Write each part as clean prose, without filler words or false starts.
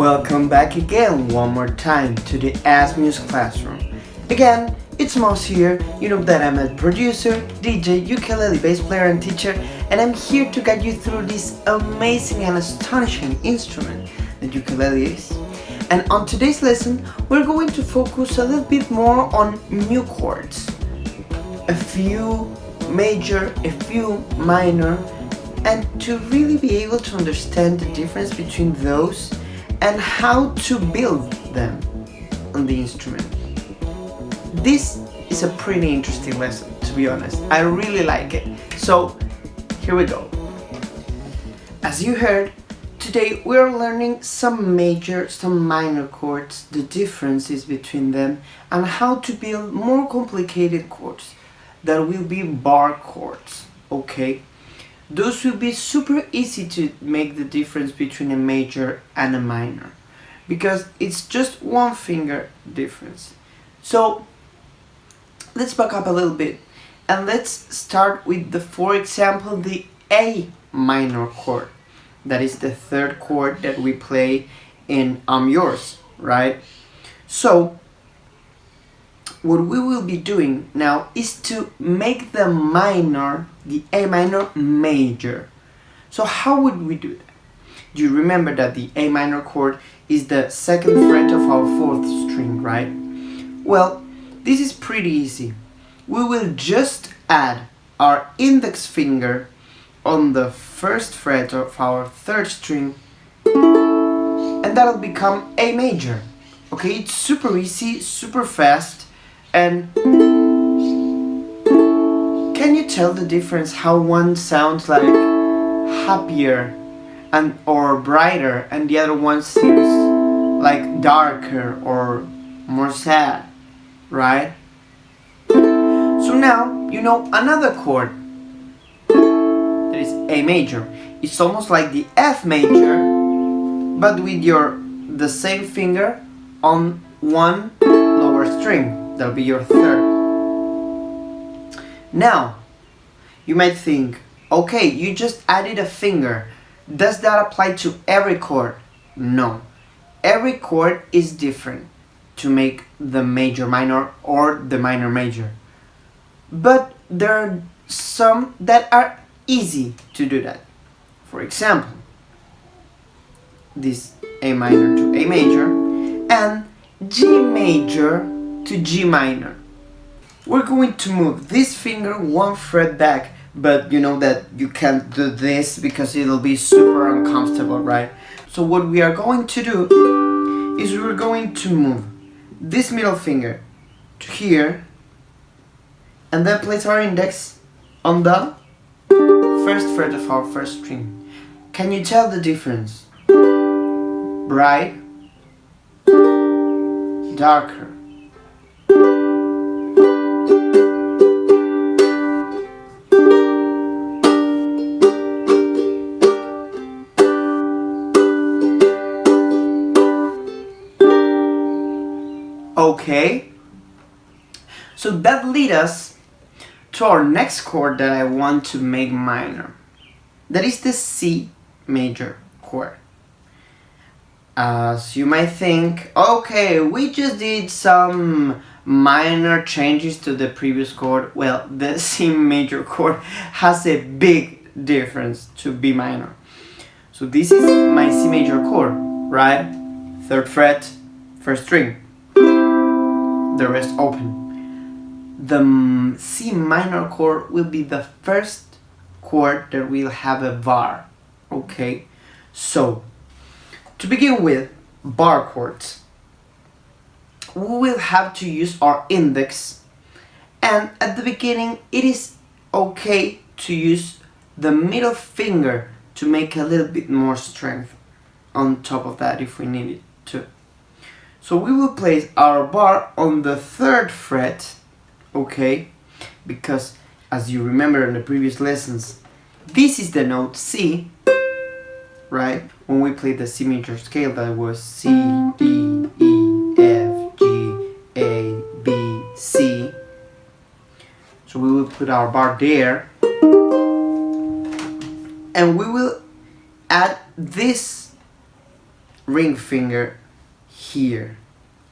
Welcome back again one more time to the As Music Classroom. Again, it's Mouse here. You know that I'm a producer, DJ, ukulele bass player and teacher, and I'm here to guide you through this amazing and astonishing instrument that ukulele is. And on today's lesson, we're going to focus a little bit more on mu chords. A few major, a few minor, and to really be able to understand the difference between those and how to build them on the instrument. This is a pretty interesting lesson, to be honest. I really like it. So here we go. As you heard, today we're learning some major, some minor chords, the differences between them, and how to build more complicated chords that will be bar chords, okay? Those will be super easy to make the difference between a major and a minor because it's just one finger difference. So let's back up a little bit and let's start with for example, the A minor chord. That is the third chord that we play in I'm Yours, right? So what we will be doing now is to make the minor, the A minor, major. So how would we do that? Do you remember that the A minor chord is the second fret of our fourth string, right? Well, this is pretty easy. We will just add our index finger on the first fret of our third string and that'll become A major. Okay, it's super easy, super fast. And can you tell the difference how one sounds like happier and or brighter and the other one seems like darker or more sad, right? So now you know another chord that is A major. It's almost like the F major but with the same finger on one lower string. That'll be your third. Now, you might think, okay, you just added a finger. Does that apply to every chord? No. Every chord is different to make the major minor or the minor major. But there are some that are easy to do that. For example, this A minor to A major and G major to G minor. We're going to move this finger one fret back, but you know that you can't do this because it'll be super uncomfortable, right? So what we are going to do is we're going to move this middle finger to here and then place our index on the first fret of our first string. Can you tell the difference? Bright, darker. Okay, so that leads us to our next chord that I want to make minor. That is the C major chord. As you might think, okay, we just did some minor changes to the previous chord. Well, the C major chord has a big difference to B minor. So this is my C major chord, right? Third fret, first string. The rest open. The C minor chord will be the first chord that will have a bar. Okay, so to begin with, bar chords, we will have to use our index, and at the beginning it is okay to use the middle finger to make a little bit more strength on top of that if we need it to. So we will place our bar on the third fret, okay, because as you remember in the previous lessons, this is the note C, right? When we played the C major scale, that was C, D, E, F, G, A, B, C. So we will put our bar there and we will add this ring finger here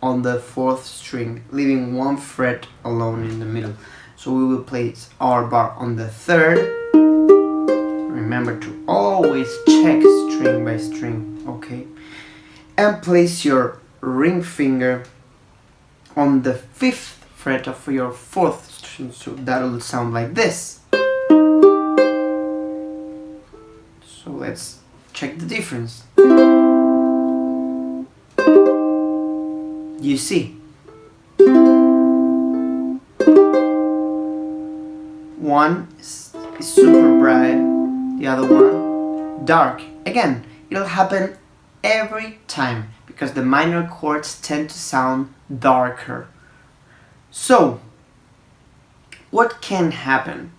on the 4th string, leaving 1 fret alone in the middle. So we will place our bar on the 3rd. Remember to always check string by string, okay? And place your ring finger on the 5th fret of your 4th string, so that will sound like this. So let's check the difference. You see, one is super bright, the other one dark. Again, it'll happen every time because the minor chords tend to sound darker. So, what can happen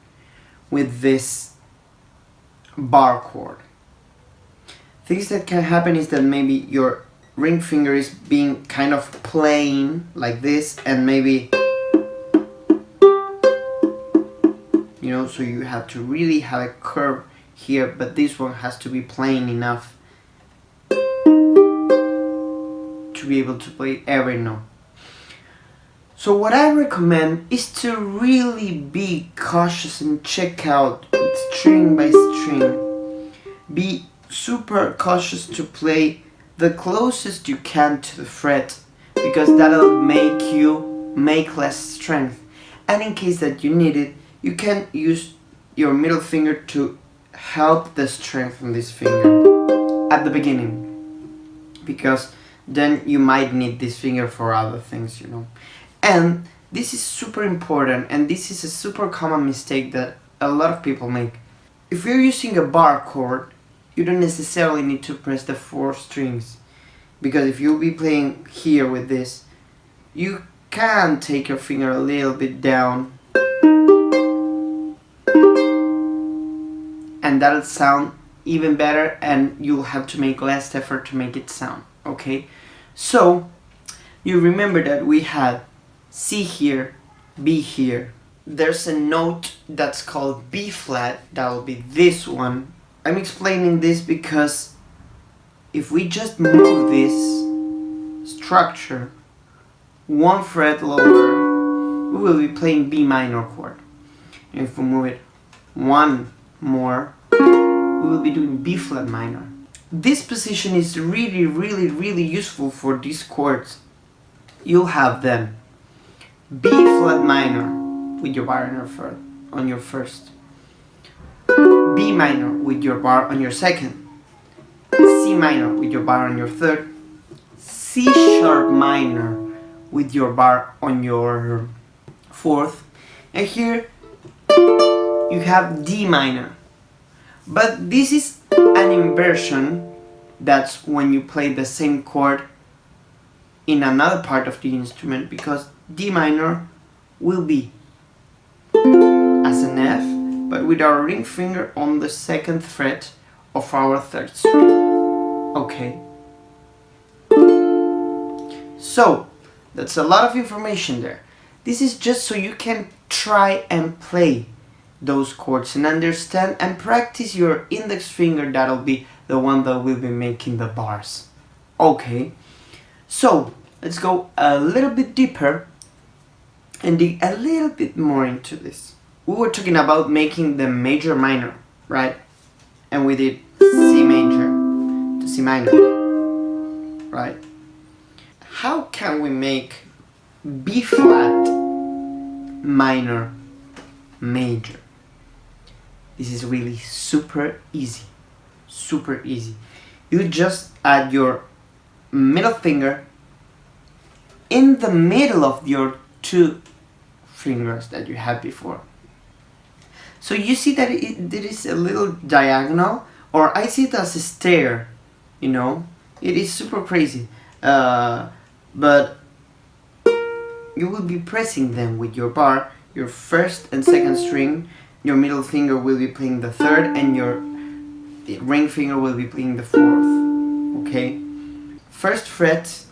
with this bar chord? Things that can happen is that maybe your ring finger is being kind of plain like this, and maybe, you know, so you have to really have a curve here, but this one has to be plain enough to be able to play every note. So what I recommend is to really be cautious and check out string by string. Be super cautious to play the closest you can to the fret, because that'll make you make less strength. And in case that you need it, you can use your middle finger to help the strength from this finger at the beginning, because then you might need this finger for other things, you know. And this is super important, and this is a super common mistake that a lot of people make. If you're using a bar chord, you don't necessarily need to press the 4 strings, because if you'll be playing here with this, you can take your finger a little bit down and that'll sound even better, and you'll have to make less effort to make it sound, okay? So you remember that we had C here, B here. There's a note that's called B flat, that'll be this one. I'm explaining this because if we just move this structure 1 fret lower, we will be playing B minor chord. And if we move it 1 more, we will be doing B flat minor. This position is really useful for these chords. You'll have then B flat minor with your bar on your first, B minor with your bar on your second, C minor with your bar on your third, C sharp minor with your bar on your fourth, and here you have D minor. But this is an inversion. That's when you play the same chord in another part of the instrument, because D minor will be as an F, but with our ring finger on the 2nd fret of our 3rd string. Okay. So, that's a lot of information there. This is just so you can try and play those chords and understand and practice your index finger. That'll be the one that will be making the bars. Okay. So, let's go a little bit deeper and dig a little bit more into this. We were talking about making the major minor, right? And we did C major to C minor, right? How can we make B flat minor major? This is really super easy. Super easy. You just add your middle finger in the middle of your 2 fingers that you had before. So you see that there is a little diagonal, or I see it as a stair, you know. It is super crazy. But you will be pressing them with your bar, your 1st and 2nd string. Your middle finger will be playing the 3rd, and your ring finger will be playing the 4th. Okay? 1st fret,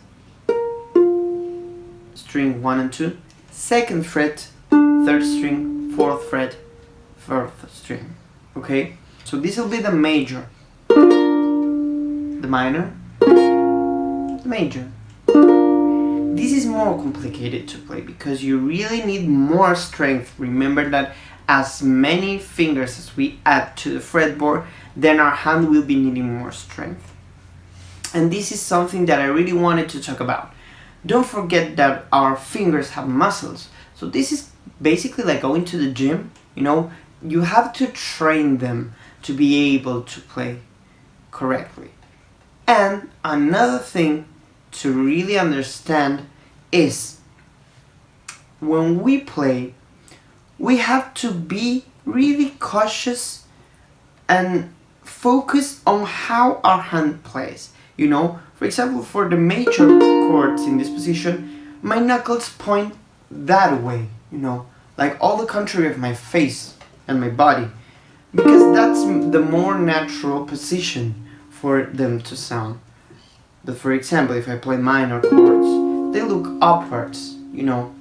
string 1 and 2. 2nd fret, 3rd string, 4th fret, 4th string. Okay? So this will be the major, the minor, major. This is more complicated to play because you really need more strength. Remember that as many fingers as we add to the fretboard, then our hand will be needing more strength. And this is something that I really wanted to talk about. Don't forget that our fingers have muscles. So this is basically like going to the gym, you know, you have to train them to be able to play correctly. And another thing to really understand is when we play, we have to be really cautious and focus on how our hand plays. You know, for example, for the major chords in this position, my knuckles point that way, you know, like all the contrary of my face and my body, because that's the more natural position for them to sound. But for example, if I play minor chords, they look upwards, you know.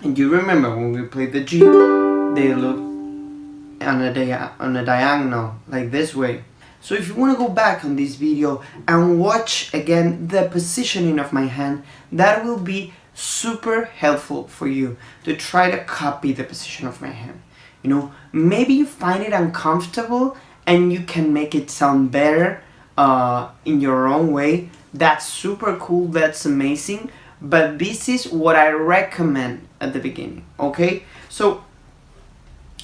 And you remember when we played the G, they look on a diagonal, like this way. So if you want to go back on this video and watch again the positioning of my hand, that will be super helpful for you to try to copy the position of my hand. You know, maybe you find it uncomfortable and you can make it sound better in your own way. That's super cool, that's amazing, but this is what I recommend at the beginning, okay? So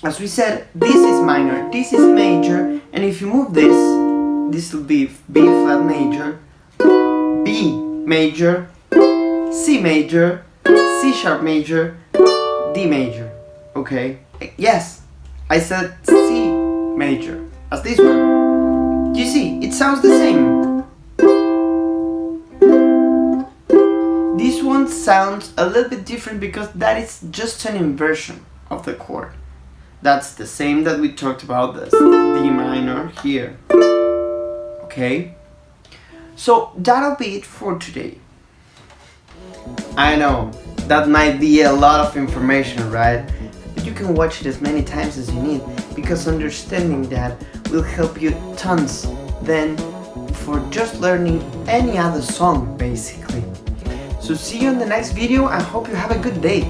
as we said, this is minor, this is major, and if you move this will be B flat major, B major, C major, C sharp major, D major, okay? Yes, I said C major, as this one. You see, it sounds the same. This one sounds a little bit different because that is just an inversion of the chord. That's the same that we talked about, this D minor here. Okay? So that'll be it for today. I know, that might be a lot of information, right? But you can watch it as many times as you need, because understanding that will help you tons then for just learning any other song basically. So see you in the next video. I hope you have a good day.